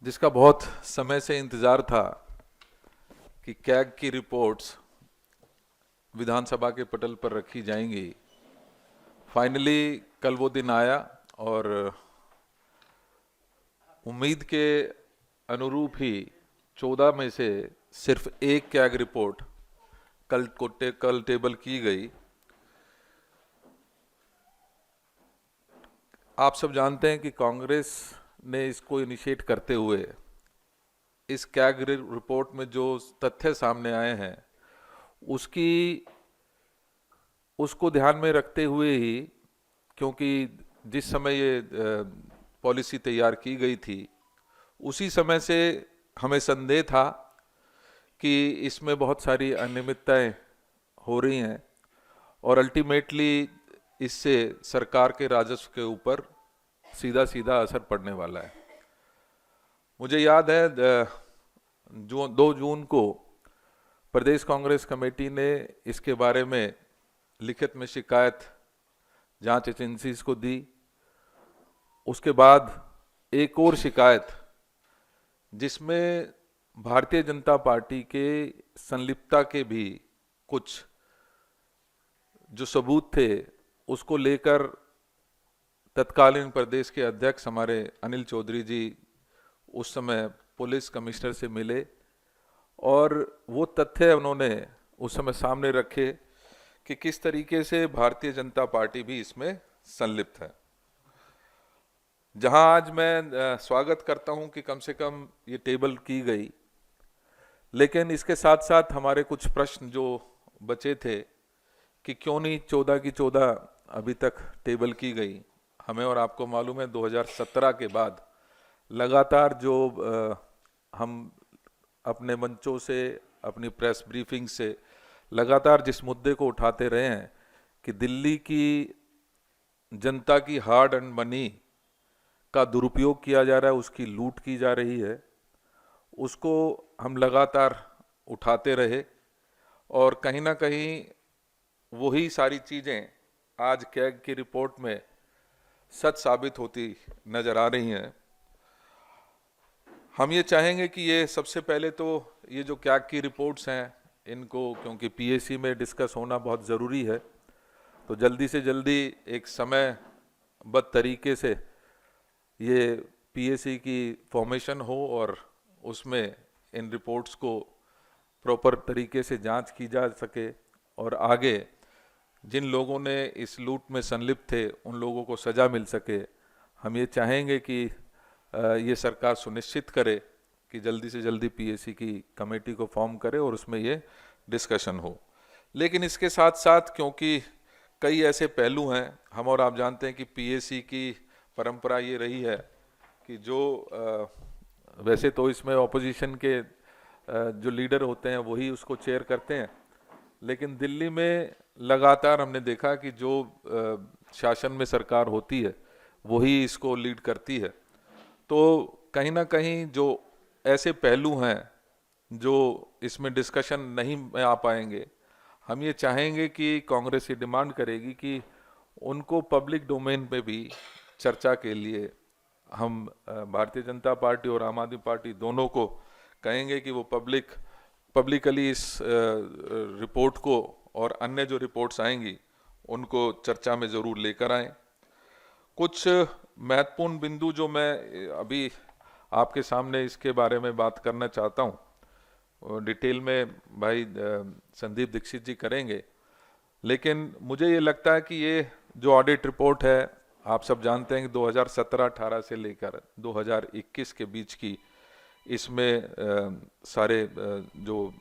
जिसका बहुत समय से इंतजार था कि कैग की रिपोर्ट्स विधानसभा के पटल पर रखी जाएंगी। फाइनली कल वो दिन आया और उम्मीद के अनुरूप ही 14 में से सिर्फ एक कैग रिपोर्ट कल टेबल की गई। आप सब जानते हैं कि कांग्रेस ने इसको इनिशिएट करते हुए इस कैग रिपोर्ट में जो तथ्य सामने आए हैं उसकी उसको ध्यान में रखते हुए ही, क्योंकि जिस समय ये पॉलिसी तैयार की गई थी उसी समय से हमें संदेह था कि इसमें बहुत सारी अनियमितताएं हो रही हैं और अल्टीमेटली इससे सरकार के राजस्व के ऊपर सीधा सीधा असर पड़ने वाला है। मुझे याद है 2 जून को प्रदेश कांग्रेस कमेटी ने इसके बारे में लिखित में शिकायत जांच एजेंसीज को दी। उसके बाद एक और शिकायत जिसमें भारतीय जनता पार्टी के संलिप्तता के भी कुछ जो सबूत थे उसको लेकर तत्कालीन प्रदेश के अध्यक्ष हमारे अनिल चौधरी जी उस समय पुलिस कमिश्नर से मिले और वो तथ्य उन्होंने उस समय सामने रखे कि किस तरीके से भारतीय जनता पार्टी भी इसमें संलिप्त है। जहां आज मैं स्वागत करता हूं कि कम से कम ये टेबल की गई, लेकिन इसके साथ साथ हमारे कुछ प्रश्न जो बचे थे कि क्यों नहीं 14 की 14 अभी तक टेबल की गई। हमें और आपको मालूम है 2017 के बाद लगातार जो हम अपने मंचों से, अपनी प्रेस ब्रीफिंग से लगातार जिस मुद्दे को उठाते रहे हैं कि दिल्ली की जनता की हार्ड एंड मनी का दुरुपयोग किया जा रहा है, उसकी लूट की जा रही है, उसको हम लगातार उठाते रहे और कहीं ना कहीं वही सारी चीज़ें आज कैग की रिपोर्ट में सच साबित होती नजर आ रही हैं। हम ये चाहेंगे कि ये सबसे पहले तो ये जो कैग की रिपोर्ट्स हैं इनको, क्योंकि पीएसी में डिस्कस होना बहुत ज़रूरी है, तो जल्दी से जल्दी एक समयबद्ध तरीके से ये पीएसी की फॉर्मेशन हो और उसमें इन रिपोर्ट्स को प्रॉपर तरीके से जांच की जा सके और आगे जिन लोगों ने इस लूट में संलिप्त थे उन लोगों को सज़ा मिल सके। हम ये चाहेंगे कि ये सरकार सुनिश्चित करे कि जल्दी से जल्दी पीएसी की कमेटी को फॉर्म करे और उसमें ये डिस्कशन हो। लेकिन इसके साथ साथ क्योंकि कई ऐसे पहलू हैं, हम और आप जानते हैं कि पीएसी की परंपरा ये रही है कि जो वैसे तो इसमें ऑपोजिशन के जो लीडर होते हैं वही उसको चेयर करते हैं, लेकिन दिल्ली में लगातार हमने देखा कि जो शासन में सरकार होती है वही इसको लीड करती है। तो कहीं ना कहीं जो ऐसे पहलू हैं जो इसमें डिस्कशन नहीं में आ पाएंगे, हम ये चाहेंगे कि कांग्रेस ये डिमांड करेगी कि उनको पब्लिक डोमेन पे भी चर्चा के लिए हम भारतीय जनता पार्टी और आम आदमी पार्टी दोनों को कहेंगे कि वो पब्लिकली इस रिपोर्ट को और अन्य जो रिपोर्ट्स आएंगी उनको चर्चा में ज़रूर लेकर आएं। कुछ महत्वपूर्ण बिंदु जो मैं अभी आपके सामने इसके बारे में बात करना चाहता हूँ, डिटेल में भाई संदीप दीक्षित जी करेंगे, लेकिन मुझे ये लगता है कि ये जो ऑडिट रिपोर्ट है, आप सब जानते हैं कि 2017-18 से लेकर 2021 के बीच की इसमें सारे जो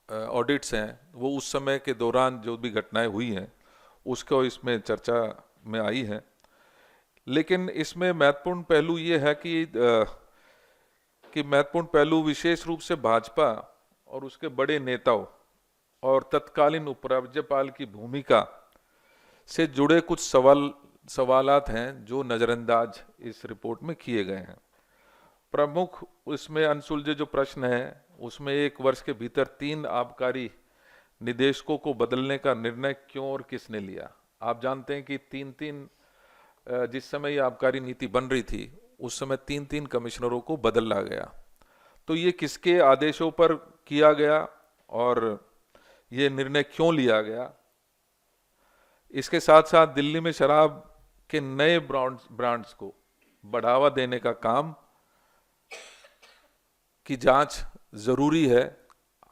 ऑडिट्स हैं वो उस समय के दौरान जो भी घटनाएं हुई हैं उसको इसमें चर्चा में आई है। लेकिन इसमें महत्वपूर्ण पहलू ये है कि महत्वपूर्ण पहलू विशेष रूप से भाजपा और उसके बड़े नेताओं और तत्कालीन उपराज्यपाल की भूमिका से जुड़े कुछ सवालात हैं जो नज़रअंदाज इस रिपोर्ट में किए गए हैं। प्रमुख इसमें अनसुलझे जो प्रश्न हैं उसमें 1 वर्ष के भीतर 3 आबकारी निदेशकों को बदलने का निर्णय क्यों और किसने लिया। आप जानते हैं कि 3-3 जिस समय ये आबकारी नीति बन रही थी उस समय 3-3 कमिश्नरों को बदला गया। तो ये किसके आदेशों पर किया गया और ये निर्णय क्यों लिया गया? इसके साथ साथ दिल्ली में शराब के नए ब्रांड्स को बढ़ावा देने का काम की जांच जरूरी है।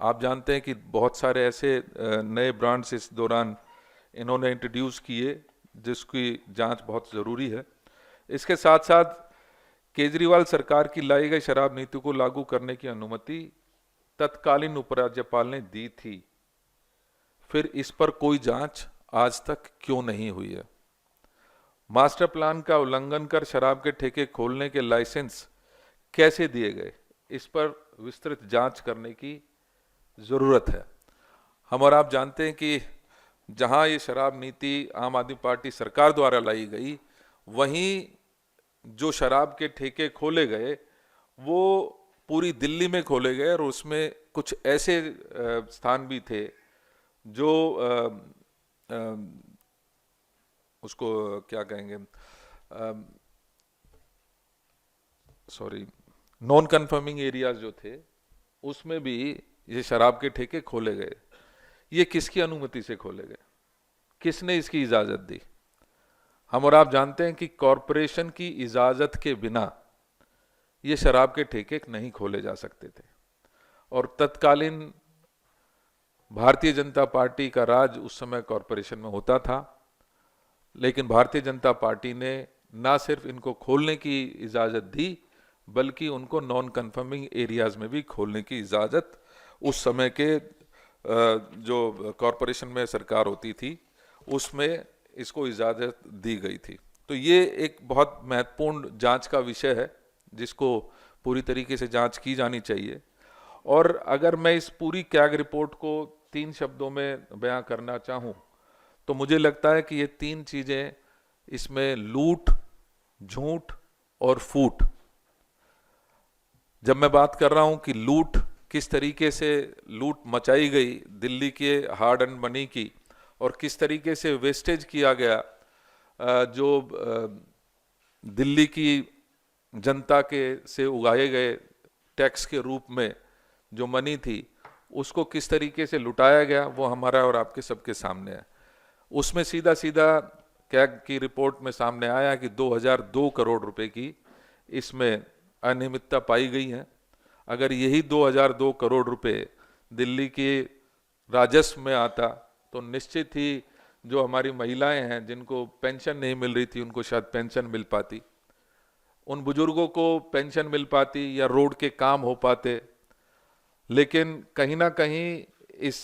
आप जानते हैं कि बहुत सारे ऐसे नए ब्रांड्स इस दौरान इन्होंने इंट्रोड्यूस किए जिसकी जांच बहुत ज़रूरी है। इसके साथ साथ केजरीवाल सरकार की लाई गई शराब नीति को लागू करने की अनुमति तत्कालीन उपराज्यपाल ने दी थी, फिर इस पर कोई जांच आज तक क्यों नहीं हुई है? मास्टर प्लान का उल्लंघन कर शराब के ठेके खोलने के लाइसेंस कैसे दिए गए, इस पर विस्तृत जांच करने की ज़रूरत है। हम और आप जानते हैं कि जहां ये शराब नीति आम आदमी पार्टी सरकार द्वारा लाई गई, वहीं जो शराब के ठेके खोले गए वो पूरी दिल्ली में खोले गए और उसमें कुछ ऐसे स्थान भी थे जो उसको क्या कहेंगे, नॉन कन्फर्मिंग एरियाज जो थे उसमें भी ये शराब के ठेके खोले गए। ये किसकी अनुमति से खोले गए? किसने इसकी इजाजत दी? हम और आप जानते हैं कि कॉरपोरेशन की इजाजत के बिना ये शराब के ठेके नहीं खोले जा सकते थे। और तत्कालीन भारतीय जनता पार्टी का राज उस समय कॉरपोरेशन में होता था, लेकिन भारतीय जनता पार्टी ने ना सिर्फ इनको खोलने की इजाजत दी बल्कि उनको नॉन कन्फर्मिंग एरियाज में भी खोलने की इजाजत उस समय के जो कॉरपोरेशन में सरकार होती थी उसमें इसको इजाजत दी गई थी। तो ये एक बहुत महत्वपूर्ण जांच का विषय है जिसको पूरी तरीके से जांच की जानी चाहिए। और अगर मैं इस पूरी कैग रिपोर्ट को 3 शब्दों में बयां करना चाहूं तो मुझे लगता है कि ये 3 चीजें इसमें लूट, झूठ और फूट। जब मैं बात कर रहा हूं कि लूट, किस तरीके से लूट मचाई गई दिल्ली के हार्ड एंड मनी की और किस तरीके से वेस्टेज किया गया, जो दिल्ली की जनता के से उगाए गए टैक्स के रूप में जो मनी थी उसको किस तरीके से लुटाया गया, वो हमारा और आपके सबके सामने है। उसमें सीधा सीधा कैग की रिपोर्ट में सामने आया कि 2002 करोड़ रुपए की इसमें अनियमितता पाई गई है। अगर यही 2002 करोड़ रुपए दिल्ली के राजस्व में आता तो निश्चित ही जो हमारी महिलाएं हैं जिनको पेंशन नहीं मिल रही थी उनको शायद पेंशन मिल पाती, उन बुजुर्गों को पेंशन मिल पाती या रोड के काम हो पाते। लेकिन कहीं ना कहीं इस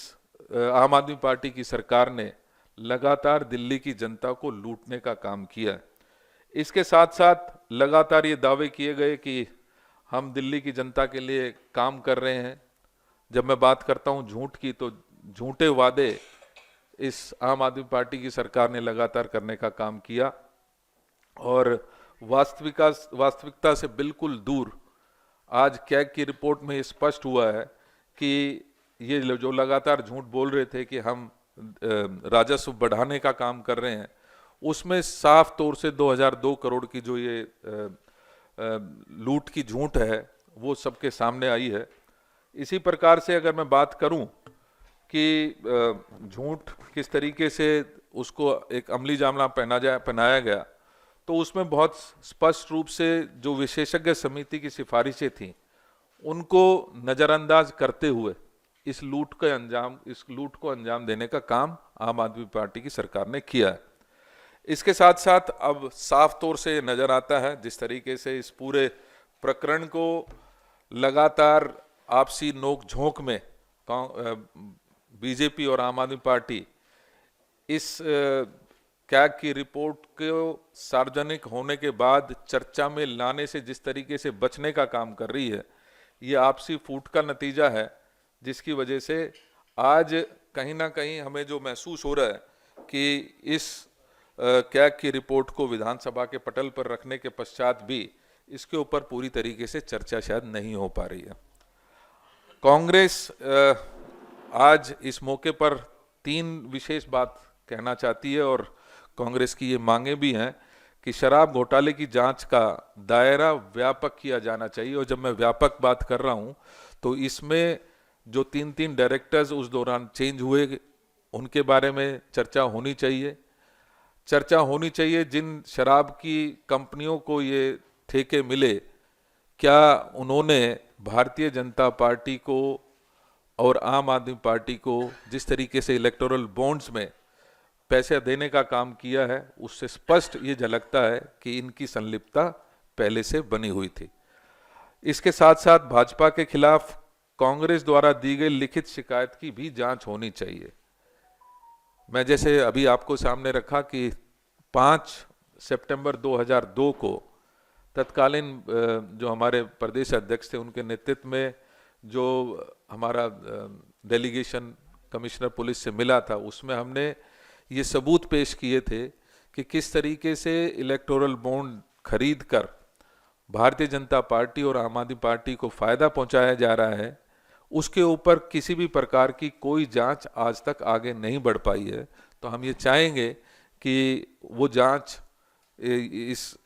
आम आदमी पार्टी की सरकार ने लगातार दिल्ली की जनता को लूटने का काम किया। इसके साथ साथ लगातार ये दावे किए गए कि हम दिल्ली की जनता के लिए काम कर रहे हैं। जब मैं बात करता हूं झूठ की तो झूठे वादे इस आम आदमी पार्टी की सरकार ने लगातार करने का काम किया और वास्तविकता से बिल्कुल दूर। आज कैग की रिपोर्ट में स्पष्ट हुआ है कि ये जो लगातार झूठ बोल रहे थे कि हम राजस्व बढ़ाने का काम कर रहे हैं, उसमें साफ तौर से 2002 करोड़ की जो ये लूट की झूठ है वो सबके सामने आई है। इसी प्रकार से अगर मैं बात करूं कि झूठ किस तरीके से उसको एक अमली जामा पहनाया गया, तो उसमें बहुत स्पष्ट रूप से जो विशेषज्ञ समिति की सिफारिशें थीं उनको नज़रअंदाज करते हुए इस लूट को अंजाम देने का काम आम आदमी पार्टी की सरकार ने किया है। इसके साथ साथ अब साफ तौर से नजर आता है जिस तरीके से इस पूरे प्रकरण को लगातार आपसी नोक झोंक में बीजेपी और आम आदमी पार्टी इस कैग की रिपोर्ट को सार्वजनिक होने के बाद चर्चा में लाने से जिस तरीके से बचने का काम कर रही है, ये आपसी फूट का नतीजा है, जिसकी वजह से आज कहीं ना कहीं हमें जो महसूस हो रहा है कि इस कैग की रिपोर्ट को विधानसभा के पटल पर रखने के पश्चात भी इसके ऊपर पूरी तरीके से चर्चा शायद नहीं हो पा रही है। कांग्रेस आज इस मौके पर 3 विशेष बात कहना चाहती है और कांग्रेस की ये मांगे भी हैं कि शराब घोटाले की जांच का दायरा व्यापक किया जाना चाहिए। और जब मैं व्यापक बात कर रहा हूं तो इसमें जो 3 डायरेक्टर्स उस दौरान चेंज हुए उनके बारे में चर्चा होनी चाहिए। चर्चा होनी चाहिए जिन शराब की कंपनियों को ये ठेके मिले, क्या उन्होंने भारतीय जनता पार्टी को और आम आदमी पार्टी को जिस तरीके से इलेक्टोरल बॉन्ड्स में पैसे देने का काम किया है, उससे स्पष्ट ये झलकता है कि इनकी संलिप्तता पहले से बनी हुई थी। इसके साथ साथ भाजपा के खिलाफ कांग्रेस द्वारा दी गई लिखित शिकायत की भी जांच होनी चाहिए। मैं जैसे अभी आपको सामने रखा कि 5 सितंबर 2002 को तत्कालीन जो हमारे प्रदेश अध्यक्ष थे उनके नेतृत्व में जो हमारा डेलीगेशन कमिश्नर पुलिस से मिला था, उसमें हमने ये सबूत पेश किए थे कि किस तरीके से इलेक्टोरल बॉन्ड खरीद कर भारतीय जनता पार्टी और आम आदमी पार्टी को फायदा पहुंचाया जा रहा है। उसके ऊपर किसी भी प्रकार की कोई जांच आज तक आगे नहीं बढ़ पाई है। तो हम ये चाहेंगे कि वो जांच इस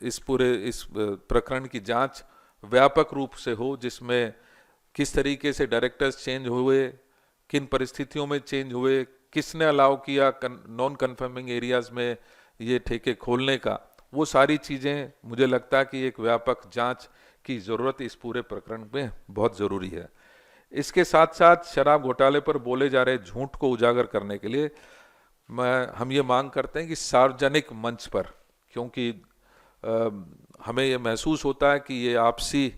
प्रकरण की जांच व्यापक रूप से हो, जिसमें किस तरीके से डायरेक्टर्स चेंज हुए, किन परिस्थितियों में चेंज हुए, किसने अलाउ किया नॉन कन्फर्मिंग एरियाज में ये ठेके खोलने का, वो सारी चीज़ें मुझे लगता है कि एक व्यापक जांच की ज़रूरत इस पूरे प्रकरण में बहुत ज़रूरी है। इसके साथ साथ शराब घोटाले पर बोले जा रहे झूठ को उजागर करने के लिए हम ये मांग करते हैं कि सार्वजनिक मंच पर, क्योंकि हमें ये महसूस होता है कि ये आपसी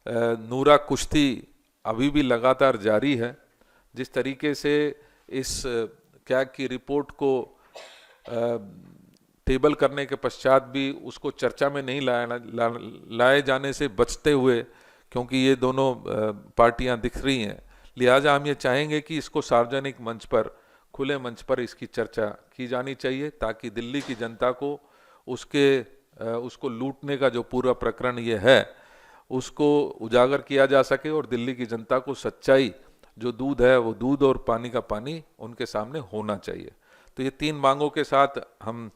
नूरा कुश्ती अभी भी लगातार जारी है। जिस तरीके से इस कैग की रिपोर्ट को टेबल करने के पश्चात भी उसको चर्चा में नहीं लाए जाने से बचते हुए, क्योंकि ये दोनों पार्टियां दिख रही हैं, लिहाजा हम ये चाहेंगे कि इसको सार्वजनिक मंच पर, खुले मंच पर इसकी चर्चा की जानी चाहिए, ताकि दिल्ली की जनता को उसको लूटने का जो पूरा प्रकरण ये है उसको उजागर किया जा सके और दिल्ली की जनता को सच्चाई, जो दूध है वो दूध और पानी का पानी उनके सामने होना चाहिए। तो ये 3 मांगों के साथ हम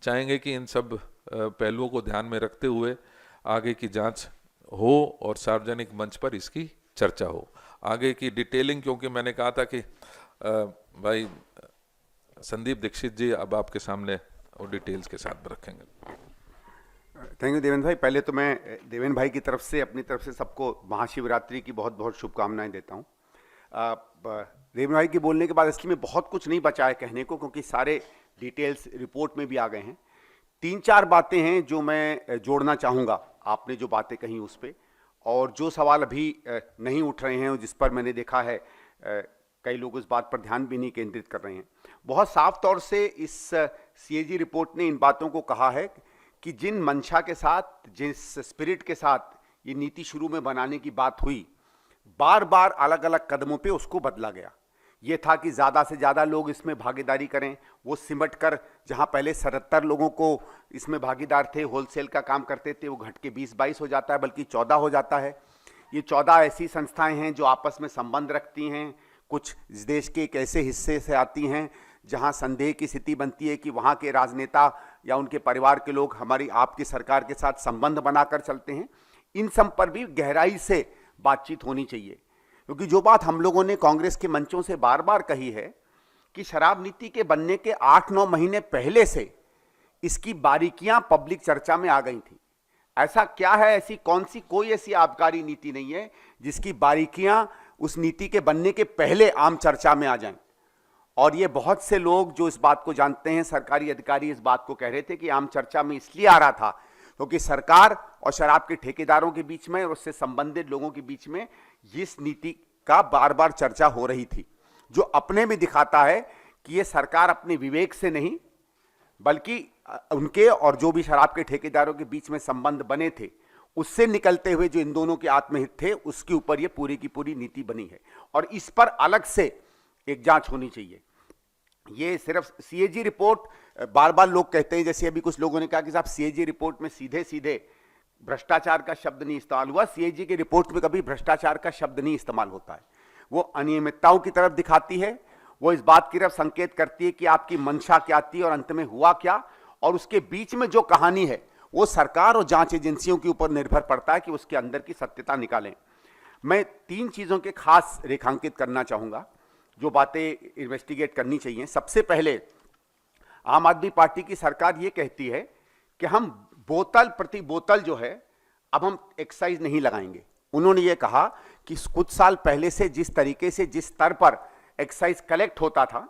चाहेंगे कि इन सब पहलुओं को ध्यान में रखते हुए आगे की जांच हो और सार्वजनिक मंच पर इसकी चर्चा हो। आगे की डिटेलिंग, क्योंकि मैंने कहा था कि भाई संदीप दीक्षित जी अब आपके सामने और डिटेल्स के साथ रखेंगे। थैंक यू देवेंद्र भाई। पहले तो मैं देवेंद्र भाई की तरफ से, अपनी तरफ से सबको महाशिवरात्रि की बहुत बहुत शुभकामनाएं देता हूं। देवेंद्र भाई के बोलने के बाद असली में बहुत कुछ नहीं बचा है कहने को, क्योंकि सारे डिटेल्स रिपोर्ट में भी आ गए हैं। 3-4 बातें हैं जो मैं जोड़ना चाहूँगा आपने जो बातें कही उस पर, और जो सवाल अभी नहीं उठ रहे हैं और जिस पर मैंने देखा है कई लोग इस बात पर ध्यान भी नहीं केंद्रित कर रहे हैं। बहुत साफ तौर से इस सीएजी रिपोर्ट ने इन बातों को कहा है कि जिन मंशा के साथ, जिस स्पिरिट के साथ ये नीति शुरू में बनाने की बात हुई, बार बार अलग अलग कदमों पे उसको बदला गया। ये था कि ज़्यादा से ज़्यादा लोग इसमें भागीदारी करें, वो सिमट कर, जहाँ पहले 77 लोगों को इसमें भागीदार थे, होलसेल का काम करते थे, वो घट के 20-22 हो जाता है, बल्कि 14 हो जाता है। ये 14 ऐसी संस्थाएं हैं जो आपस में संबंध रखती हैं, कुछ इस देश के एक ऐसे हिस्से से आती हैं जहां संदेह की स्थिति बनती है कि वहां के राजनेता या उनके परिवार के लोग हमारी आपकी सरकार के साथ संबंध बनाकर चलते हैं। इन सब पर भी गहराई से बातचीत होनी चाहिए, क्योंकि जो बात हम लोगों ने कांग्रेस के मंचों से बार बार कही है कि शराब नीति के बनने के 8-9 महीने पहले से इसकी बारीकियां पब्लिक चर्चा में आ गई थी। ऐसा क्या है, ऐसी कौन सी कोई ऐसी आबकारी नीति नहीं है जिसकी बारीकियां उस नीति के बनने के पहले आम चर्चा में आ जाएं। और ये बहुत से लोग जो इस बात को जानते हैं, सरकारी अधिकारी इस बात को कह रहे थे कि आम चर्चा में इसलिए आ रहा था क्योंकि सरकार और शराब के ठेकेदारों के बीच में और उससे संबंधित लोगों के बीच में इस नीति का बार बार चर्चा हो रही थी, जो अपने में दिखाता है कि ये सरकार अपने विवेक से नहीं, बल्कि उनके और जो भी शराब के ठेकेदारों के बीच में संबंध बने थे उससे निकलते हुए जो इन दोनों के आत्महित थे, उसके ऊपर ये पूरी की पूरी नीति बनी है। और इस पर अलग से एक जांच होनी चाहिए। ये सिर्फ सीएजी रिपोर्ट, बार बार लोग कहते हैं, जैसे अभी कुछ लोगों ने कहा कि साहब सीएजी रिपोर्ट में सीधे सीधे भ्रष्टाचार का शब्द नहीं इस्तेमाल हुआ। सीएजी की रिपोर्ट में कभी भ्रष्टाचार का शब्द नहीं इस्तेमाल होता है। वो अनियमितताओं की तरफ दिखाती है, वो इस बात की तरफ संकेत करती है कि आपकी मंशा क्या थी और अंत में हुआ क्या, और उसके बीच में जो कहानी है वो सरकार और जांच एजेंसियों के ऊपर निर्भर पड़ता है कि उसके अंदर की सत्यता निकालें। मैं 3 चीज़ों के खास रेखांकित करना चाहूँगा जो बातें इन्वेस्टिगेट करनी चाहिए। सबसे पहले आम आदमी पार्टी की सरकार ये कहती है कि हम बोतल प्रति बोतल जो है अब हम एक्साइज नहीं लगाएंगे। उन्होंने ये कहा कि कुछ साल पहले से जिस तरीके से जिस स्तर पर एक्साइज कलेक्ट होता था,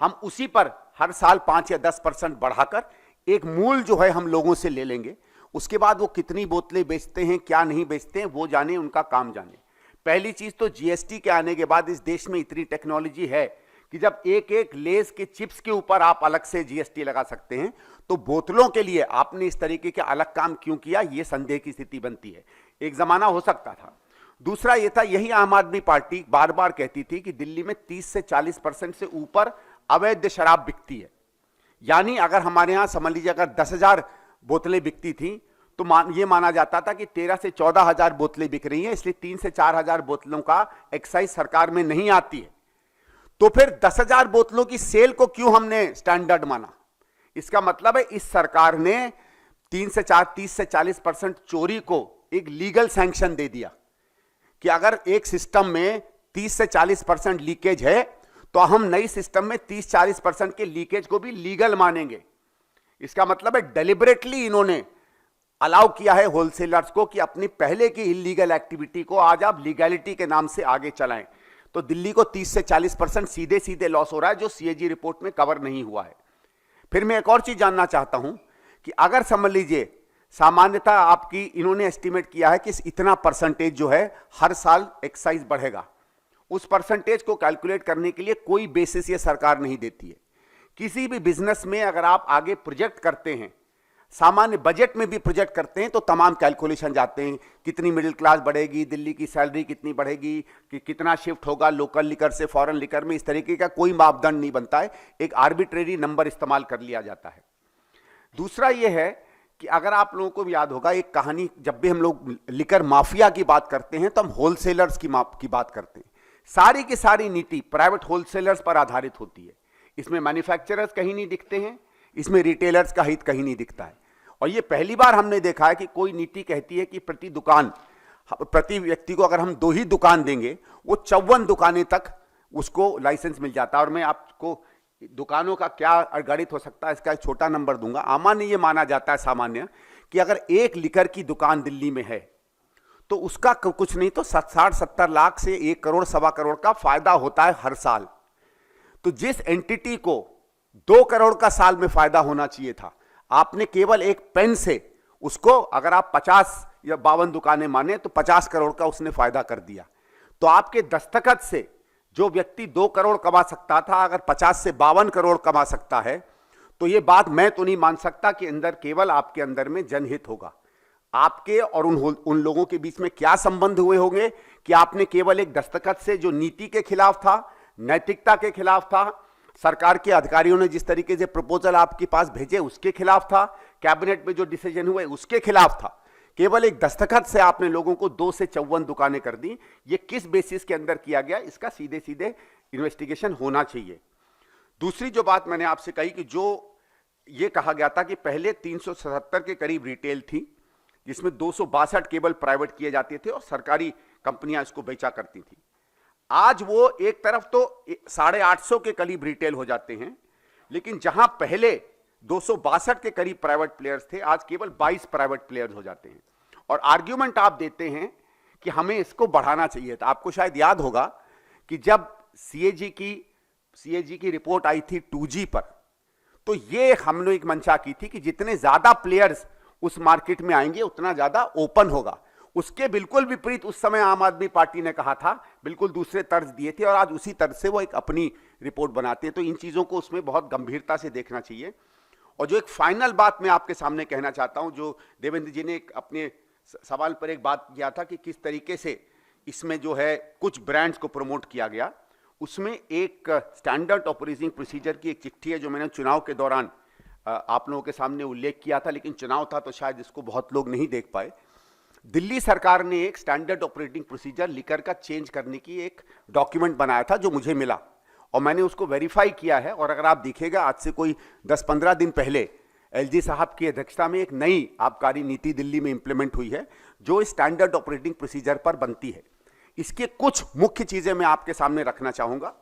हम उसी पर हर साल 5 या 10% बढ़ाकर एक मूल जो है हम लोगों से ले लेंगे। उसके बाद वो कितनी बोतलें बेचते हैं, क्या नहीं बेचते हैं, वो जाने, उनका काम जाने। पहली चीज तो जीएसटी के आने के बाद इस देश में इतनी टेक्नोलॉजी है कि जब एक एक लेस के चिप्स के ऊपर आप अलग से जीएसटी लगा सकते हैं, तो बोतलों के लिए आपने इस तरीके के अलग काम क्यों किया, यह संदेह की स्थिति बनती है। एक जमाना हो सकता था। दूसरा यह था, यही आम आदमी पार्टी बार बार कहती थी कि दिल्ली में 30 से 40% से ऊपर अवैध शराब बिकती है। यानी अगर हमारे यहां समझ लीजिए अगर 10,000 बोतलें बिकती थी तो यह माना जाता था कि 13 से 14,000 बोतलें बिक रही हैं, इसलिए 3 से 4,000 बोतलों का एक्साइज सरकार में नहीं आती है। तो फिर 10,000 बोतलों की सेल को क्यों हमने स्टैंडर्ड माना? इसका मतलब है इस सरकार ने 30 से 40% चोरी को एक लीगल सैंक्शन दे दिया कि अगर एक सिस्टम में 30 से 40% लीकेज है तो हम नई सिस्टम में 30-40% के लीकेज को भी लीगल मानेंगे। इसका मतलब है डेलिबरेटली इन्होंने अलाउ किया है होलसेलर्स को कि अपनी पहले की इलीगल एक्टिविटी को आज आप लीगैलिटी के नाम से आगे चलाएं। तो दिल्ली को 30 से 40% सीधे सीधे लॉस हो रहा है जो सीएजी रिपोर्ट में कवर नहीं हुआ है। फिर मैं एक और चीज जानना चाहता हूं कि अगर समझ लीजिए सामान्यतः आपकी इन्होंने एस्टिमेट किया है कि इतना परसेंटेज जो है हर साल एक्साइज बढ़ेगा, उस परसेंटेज को कैलकुलेट करने के लिए कोई बेसिस ये सरकार नहीं देती है। किसी भी बिजनेस में अगर आप आगे प्रोजेक्ट करते हैं, सामान्य बजट में भी प्रोजेक्ट करते हैं, तो तमाम कैलकुलेशन जाते हैं, कितनी मिडिल क्लास बढ़ेगी, दिल्ली की सैलरी कितनी बढ़ेगी, कि कितना शिफ्ट होगा लोकल लिकर से फॉरेन लिकर में, इस तरीके का कोई मापदंड नहीं बनता है, एक आर्बिट्रेरी नंबर इस्तेमाल कर लिया जाता है। दूसरा यह है कि अगर आप लोगों को भी याद होगा एक कहानी, जब भी हम लोग लिकर माफिया की बात करते हैं तो हम होलसेलर्स की बात करते हैं। सारी की सारी नीति प्राइवेट होलसेलर्स पर आधारित होती है। इसमें मैन्युफैक्चरर्स कहीं नहीं दिखते हैं, इसमें रिटेलर्स का हित कहीं नहीं दिखता है। और ये पहली बार हमने देखा है कि कोई नीति कहती है कि प्रति व्यक्ति को अगर हम 2 ही दुकान देंगे, वो 54 दुकानें तक उसको लाइसेंस मिल जाता है। और मैं आपको दुकानों का क्या गणित हो सकता है इसका एक छोटा नंबर दूंगा। सामान्य ये माना जाता है सामान्य कि अगर एक लिकर की दुकान दिल्ली में है तो उसका कुछ नहीं तो 60-70 लाख से 1 करोड़ 1.25 करोड़ का फायदा होता है हर साल। तो जिस एंटिटी को 2 करोड़ का साल में फायदा होना चाहिए था, आपने केवल एक पेन से उसको, अगर आप 50 या 52 दुकानें माने तो 50 करोड़ का उसने फायदा कर दिया। तो आपके दस्तखत से जो व्यक्ति 2 करोड़ कमा सकता था अगर 50 से 52 करोड़ कमा सकता है, तो ये बात मैं तो नहीं मान सकता कि अंदर केवल आपके अंदर में जनहित होगा। आपके और उन लोगों के बीच में क्या संबंध हुए होंगे कि आपने केवल एक दस्तखत से, जो नीति के खिलाफ था, नैतिकता के खिलाफ था, सरकार के अधिकारियों ने जिस तरीके से प्रपोजल आपके पास भेजे उसके खिलाफ था, कैबिनेट में जो डिसीजन हुए उसके खिलाफ था, केवल एक दस्तखत से आपने लोगों को 2 से 54 दुकानें कर दी। ये किस बेसिस के अंदर किया गया, इसका सीधे सीधे इन्वेस्टिगेशन होना चाहिए। दूसरी जो बात मैंने आपसे कही कि जो ये कहा गया था कि पहले 377 के करीब रिटेल थी, जिसमें 262 केवल प्राइवेट किए जाते थे और सरकारी कंपनियां इसको बेचा करती थी। आज वो एक तरफ तो 850 के करीब रिटेल हो जाते हैं, लेकिन जहां पहले 262 के करीब प्राइवेट प्लेयर्स थे, आज केवल 22 प्राइवेट प्लेयर्स हो जाते हैं। और आर्ग्यूमेंट आप देते हैं कि हमें इसको बढ़ाना चाहिए था। आपको शायद याद होगा कि जब सीएजी की रिपोर्ट आई थी 2G पर, तो ये हमने एक मंशा की थी कि जितने ज्यादा प्लेयर्स उस मार्केट में आएंगे उतना ज्यादा ओपन होगा। उसके बिल्कुल विपरीत उस समय आम आदमी पार्टी ने कहा था, बिल्कुल दूसरे तर्ज दिए थे, और आज उसी तर्ज से वो एक अपनी रिपोर्ट बनाते हैं। तो इन चीजों को उसमें बहुत गंभीरता से देखना चाहिए। और जो एक फाइनल बात मैं आपके सामने कहना चाहता हूं, जो देवेंद्र जी ने अपने सवाल पर एक बात किया था कि किस तरीके से इसमें जो है कुछ ब्रांड्स को प्रमोट किया गया, उसमें एक स्टैंडर्ड ऑपरेटिंग प्रोसीजर की एक चिट्ठी है जो मैंने चुनाव के दौरान आप लोगों के सामने उल्लेख किया था, लेकिन चुनाव था तो शायद इसको बहुत लोग नहीं देख पाए। दिल्ली सरकार ने एक स्टैंडर्ड ऑपरेटिंग प्रोसीजर लिकर का चेंज करने की एक डॉक्यूमेंट बनाया था जो मुझे मिला, और मैंने उसको वेरीफाई किया है। और अगर आप देखिएगा आज से कोई 10-15 दिन पहले एलजी साहब की अध्यक्षता में एक नई आबकारी नीति दिल्ली में इंप्लीमेंट हुई है जो स्टैंडर्ड ऑपरेटिंग प्रोसीजर पर बनती है। इसके कुछ मुख्य चीजें मैं आपके सामने रखना चाहूंगा।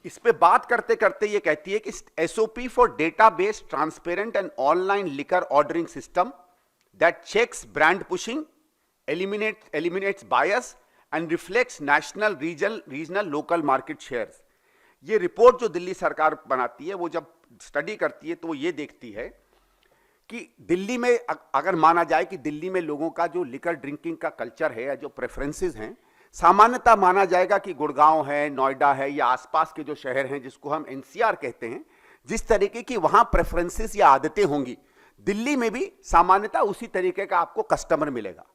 इस पे बात करते करते ये कहती है कि SOP for database transparent and online liquor ordering system that checks brand pushing, eliminates bias and reflects national, regional, local market shares। ये रिपोर्ट जो दिल्ली सरकार बनाती है वो जब स्टडी करती है तो वो ये देखती है कि दिल्ली में अगर माना जाए कि दिल्ली में लोगों का जो लिकर ड्रिंकिंग का कल्चर है या जो प्रेफरेंसेस हैं, सामान्यतः माना जाएगा कि गुड़गांव है, नोएडा है या आसपास के जो शहर हैं जिसको हम एनसीआर कहते हैं, जिस तरीके की वहां प्रेफरेंसेस या आदतें होंगी, दिल्ली में भी सामान्यतः उसी तरीके का आपको कस्टमर मिलेगा।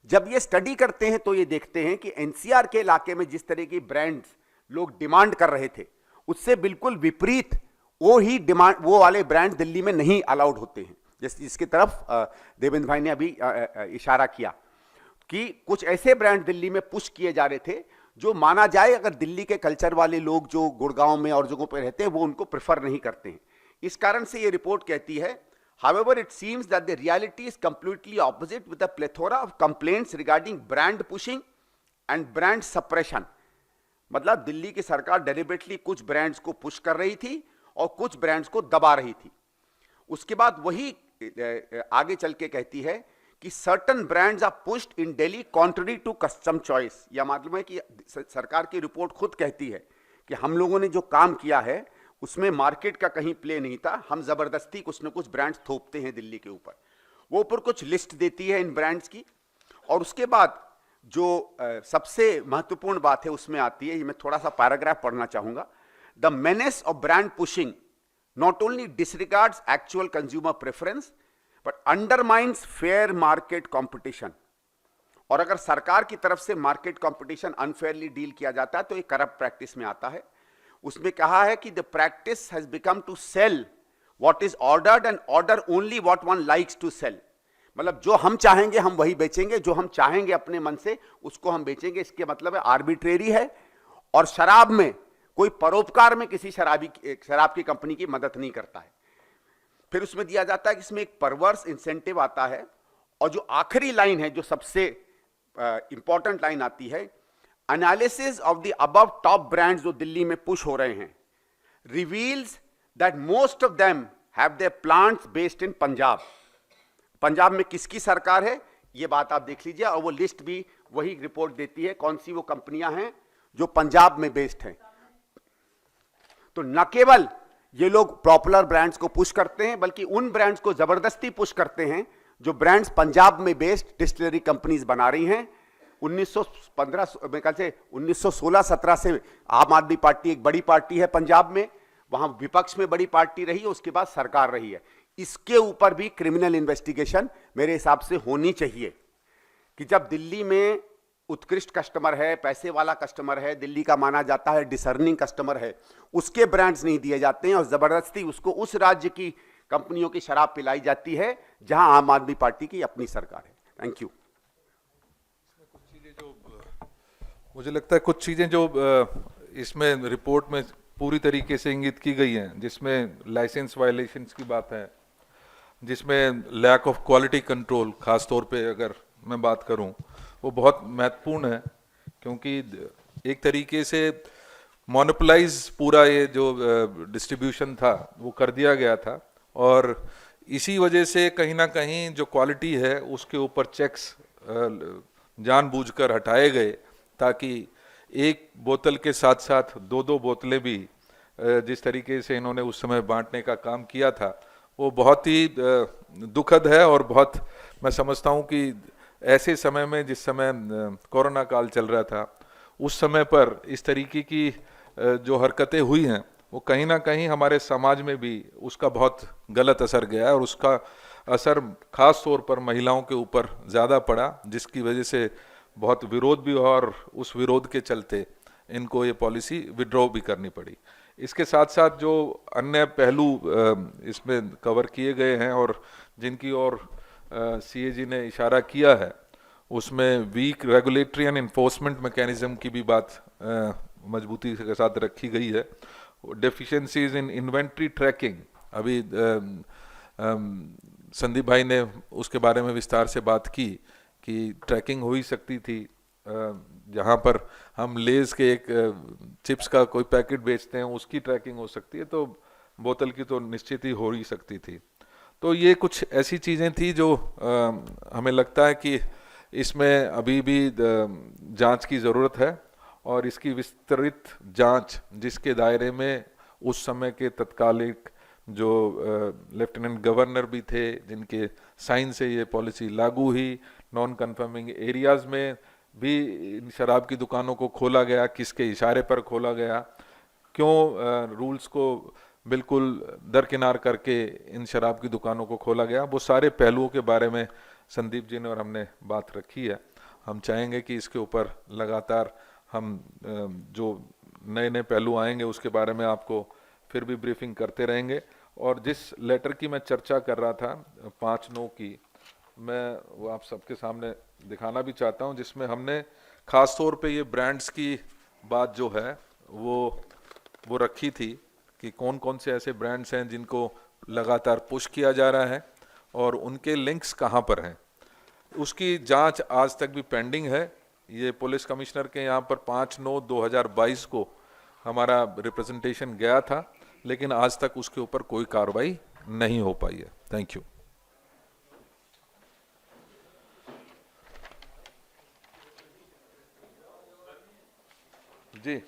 जब ये स्टडी करते हैं तो ये देखते हैं कि एनसीआर के इलाके में जिस तरह की ब्रांड्स लोग डिमांड कर रहे थे उससे बिल्कुल विपरीत वो वाले ब्रांड दिल्ली में नहीं अलाउड होते हैं। जिसकी तरफ देवेंद्र भाई ने अभी इशारा किया कि कुछ ऐसे ब्रांड दिल्ली में पुश किए जा रहे थे जो माना जाए अगर दिल्ली के कल्चर वाले लोग जो गुड़गांव में और जगहों पर रहते हैं वो उनको प्रेफर नहीं करते हैं। इस कारण से ये रिपोर्ट कहती है, however it seems that the reality is completely opposite with a plethora of complaints regarding brand pushing and brand suppression। मतलब दिल्ली की सरकार डेलिबरेटली कुछ ब्रांड्स को पुश कर रही थी और कुछ ब्रांड्स को दबा रही थी। उसके बाद वही आगे चल के कहती है कि certain brands are pushed in Delhi contrary to custom choice. या मतलब है कि सरकार की रिपोर्ट खुद कहती है कि हम लोगों ने जो काम किया है उसमें मार्केट का कहीं प्ले नहीं था, हम जबरदस्ती कुछ न कुछ ब्रांड्स थोपते हैं दिल्ली के ऊपर। वो ऊपर कुछ लिस्ट देती है इन ब्रांड्स की और उसके बाद जो सबसे महत्वपूर्ण बात है उसमें आती है, ये मैं थोड़ा सा पैराग्राफ पढ़ना चाहूंगा। The menace of brand pushing not only डिसरिगार्ड्स actual consumer preference but undermines fair market competition. और अगर सरकार की तरफ से मार्केट कॉम्पिटिशन अनफेयरली डील किया जाता है तो ये करप्ट प्रैक्टिस में आता है। उसमें कहा है कि the practice has become to sell what is ordered and order only what one likes to sell. मतलब जो हम चाहेंगे हम वही बेचेंगे, जो हम चाहेंगे अपने मन से उसको हम बेचेंगे। इसके मतलब है आर्बिट्रेरी है और शराब में कोई परोपकार में किसी शराब की कंपनी की मदद नहीं करता है। फिर उसमें दिया जाता है कि इसमें एक परवर्स इंसेंटिव आता है और जो आखिरी लाइन है, जो सबसे इंपॉर्टेंट लाइन आती है, analysis of the above top brands जो दिल्ली में पुश हो रहे हैं reveals that most of them have their plants based in Punjab. Punjab में किसकी सरकार है ये बात आप देख लीजिए और वो लिस्ट भी वही रिपोर्ट देती है कौन सी वो कंपनियां हैं जो पंजाब में बेस्ड हैं। तो न केवल ये लोग पॉपुलर ब्रांड्स को पुश करते हैं बल्कि उन ब्रांड्स को जबरदस्ती पुश करते हैं जो ब्रांड्स पंजाब में बेस्ड डिस्टिलरी कंपनीज बना रही हैं। 1916-17 से आम आदमी पार्टी एक बड़ी पार्टी है पंजाब में, वहां विपक्ष में बड़ी पार्टी रही है, उसके बाद सरकार रही है। इसके ऊपर भी क्रिमिनल इन्वेस्टिगेशन मेरे हिसाब से होनी चाहिए कि जब दिल्ली में उत्कृष्ट कस्टमर है, पैसे वाला कस्टमर है, दिल्ली का माना जाता है डिसर्निंग कस्टमर है, उसके ब्रांड्स नहीं दिए जाते हैं और जबरदस्ती उसको उस राज्य की कंपनियों की शराब पिलाई जाती है जहां आम आदमी पार्टी की अपनी सरकार है। Thank you. मुझे लगता है कुछ चीज़ें जो इसमें रिपोर्ट में पूरी तरीके से इंगित की गई हैं, जिसमें लाइसेंस वायलेशंस की बात है, जिसमें लैक ऑफ क्वालिटी कंट्रोल खास तौर पे अगर मैं बात करूं, वो बहुत महत्वपूर्ण है क्योंकि एक तरीके से मोनोपोलाइज पूरा ये जो डिस्ट्रीब्यूशन था वो कर दिया गया था और इसी वजह से कहीं ना कहीं जो क्वालिटी है उसके ऊपर चेक्स जानबूझकर हटाए गए ताकि एक बोतल के साथ साथ दो बोतलें भी जिस तरीके से इन्होंने उस समय बांटने का काम किया था वो बहुत ही दुखद है। और बहुत मैं समझता हूँ कि ऐसे समय में जिस समय कोरोना काल चल रहा था उस समय पर इस तरीके की जो हरकतें हुई हैं वो कहीं ना कहीं हमारे समाज में भी उसका बहुत गलत असर गया है और उसका असर खास तौर पर महिलाओं के ऊपर ज़्यादा पड़ा, जिसकी वजह से बहुत विरोध भी हुआ और उस विरोध के चलते इनको ये पॉलिसी विड्रॉ भी करनी पड़ी। इसके साथ साथ जो अन्य पहलू इसमें कवर किए गए हैं और जिनकी ओर सीएजी ने इशारा किया है उसमें weak regulatory and enforcement mechanism की भी बात मजबूती के साथ रखी गई है। डेफिशिएंसीज इन इन्वेंट्री ट्रैकिंग अभी संदीप भाई ने उसके बारे में विस्तार से बात की कि ट्रैकिंग हो ही सकती थी। जहाँ पर हम लेज के एक चिप्स का कोई पैकेट बेचते हैं उसकी ट्रैकिंग हो सकती है, तो बोतल की तो निश्चित ही हो ही सकती थी। तो ये कुछ ऐसी चीज़ें थी जो हमें लगता है कि इसमें अभी भी जांच की ज़रूरत है, और इसकी विस्तृत जांच जिसके दायरे में उस समय के तत्कालिक जो लेफ्टिनेंट गवर्नर भी थे, जिनके साइन से ये पॉलिसी लागू हुई, नॉन कन्फर्मिंग एरियाज में भी इन शराब की दुकानों को खोला गया, किसके इशारे पर खोला गया, क्यों रूल्स को बिल्कुल दरकिनार करके इन शराब की दुकानों को खोला गया, वो सारे पहलुओं के बारे में संदीप जी ने और हमने बात रखी है। हम चाहेंगे कि इसके ऊपर लगातार हम जो नए नए पहलू आएंगे उसके बारे में आपको फिर भी ब्रीफिंग करते रहेंगे। और जिस लेटर की मैं चर्चा कर रहा था 5/9 की, मैं वो आप सबके सामने दिखाना भी चाहता हूं, जिसमें हमने खास तौर पे ये ब्रांड्स की बात जो है वो रखी थी कि कौन कौन से ऐसे ब्रांड्स हैं जिनको लगातार पुश किया जा रहा है और उनके लिंक्स कहाँ पर हैं। उसकी जांच आज तक भी पेंडिंग है। ये पुलिस कमिश्नर के यहाँ पर 5/9/2022 को हमारा रिप्रेजेंटेशन गया था, लेकिन आज तक उसके ऊपर कोई कार्रवाई नहीं हो पाई है। Thank you. जी,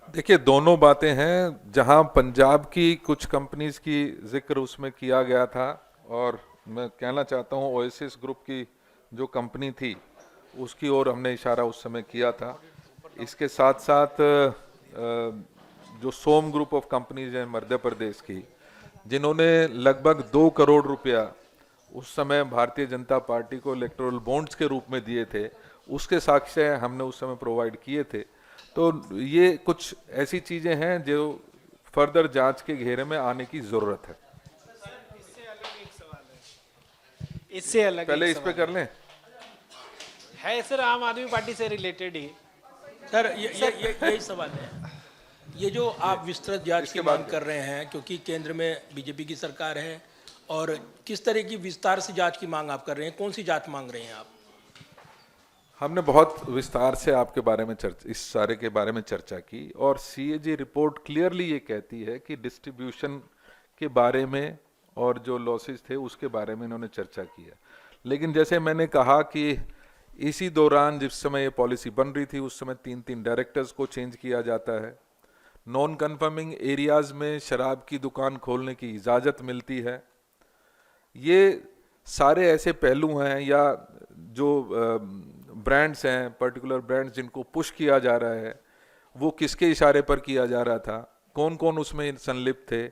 देखिए दोनों बातें हैं। जहां पंजाब की कुछ कंपनीज की जिक्र उसमें किया गया था, और मैं कहना चाहता हूं ओएसिस ग्रुप की जो कंपनी थी उसकी ओर हमने इशारा उस समय किया था। इसके साथ साथ जो सोम ग्रुप ऑफ कंपनीज हैं मध्य प्रदेश की, जिन्होंने लगभग 2 करोड़ रुपया उस समय भारतीय जनता पार्टी को इलेक्टोरल बॉन्ड्स के रूप में दिए थे, उसके साक्ष्य हमने उस समय प्रोवाइड किए थे। तो ये कुछ ऐसी चीजें हैं जो फर्दर जांच के घेरे में आने की जरूरत है। इससे अलग पहले एक इस पे सवाल कर लें। है सर, आम आदमी पार्टी से रिलेटेड ही। सर यही सवाल है। ये जो आप विस्तृत जांच इसके की बाद मांग कर रहे हैं, क्योंकि केंद्र में बीजेपी की सरकार है, और किस तरह की विस्तार से जांच की मांग आप कर रहे हैं, कौन सी जांच मांग रहे हैं आप? हमने बहुत विस्तार से आपके बारे में इस सारे के बारे में चर्चा की, और सीएजी रिपोर्ट क्लियरली ये कहती है कि डिस्ट्रीब्यूशन के बारे में और जो लॉसेस थे उसके बारे में इन्होंने चर्चा की है। लेकिन जैसे मैंने कहा कि इसी दौरान जिस समय ये पॉलिसी बन रही थी उस समय 3-3 डायरेक्टर्स को चेंज किया जाता है। नॉन कन्फर्मिंग एरियाज में शराब की दुकान खोलने की इजाज़त मिलती है। ये सारे ऐसे पहलू हैं, या जो ब्रांड्स हैं, पर्टिकुलर ब्रांड्स जिनको पुश किया जा रहा है, वो किसके इशारे पर किया जा रहा था, कौन कौन उसमें संलिप्त थे,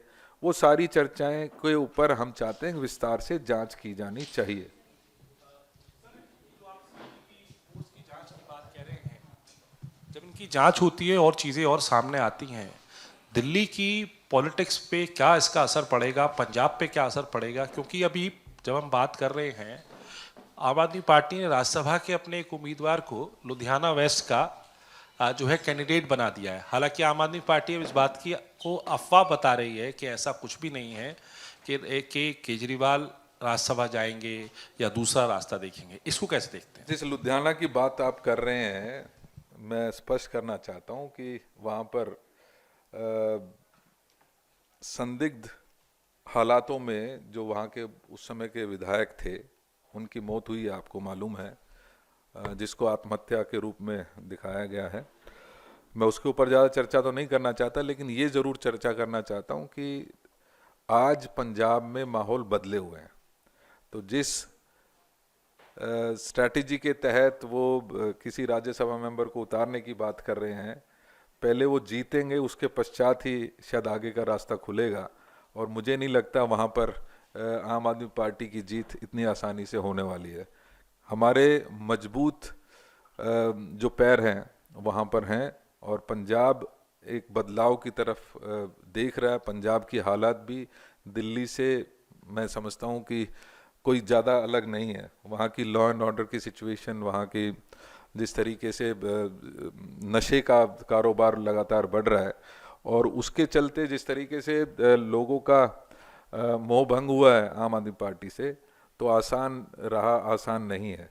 वो सारी चर्चाएं के ऊपर हम चाहते हैं विस्तार से जांच की जानी चाहिए। जब इनकी जांच होती है और चीज़ें और सामने आती हैं, दिल्ली की पॉलिटिक्स पे क्या इसका असर पड़ेगा, पंजाब पे क्या असर पड़ेगा? क्योंकि अभी जब हम बात कर रहे हैं, आम आदमी पार्टी ने राज्यसभा के अपने एक उम्मीदवार को लुधियाना वेस्ट का जो है कैंडिडेट बना दिया है। हालांकि आम आदमी पार्टी अब इस बात की को अफवाह बता रही है कि ऐसा कुछ भी नहीं है कि केजरीवाल राज्यसभा जाएंगे या दूसरा रास्ता देखेंगे। इसको कैसे देखते हैं? जिस लुधियाना की बात आप कर रहे हैं, मैं स्पष्ट करना चाहता हूं कि वहां पर संदिग्ध हालातों में जो वहाँ के उस समय के विधायक थे उनकी मौत हुई, आपको मालूम है, जिसको आत्महत्या के रूप में दिखाया गया है। मैं उसके ऊपर ज़्यादा चर्चा तो नहीं करना चाहता, लेकिन ये ज़रूर चर्चा करना चाहता हूँ कि आज पंजाब में माहौल बदले हुए हैं। तो जिस स्ट्रैटेजी के तहत वो किसी राज्यसभा मेंबर को उतारने की बात कर रहे हैं, पहले वो जीतेंगे, उसके पश्चात ही शायद आगे का रास्ता खुलेगा। और मुझे नहीं लगता वहाँ पर आम आदमी पार्टी की जीत इतनी आसानी से होने वाली है। हमारे मजबूत जो पैर हैं वहाँ पर हैं, और पंजाब एक बदलाव की तरफ देख रहा है। पंजाब की हालात भी दिल्ली से मैं समझता हूँ कि कोई ज़्यादा अलग नहीं है। वहाँ की लॉ एंड ऑर्डर की सिचुएशन, वहाँ की जिस तरीके से नशे का कारोबार लगातार बढ़ रहा है और उसके चलते जिस तरीके से लोगों का मोह भंग हुआ है आम आदमी पार्टी से, तो आसान नहीं है।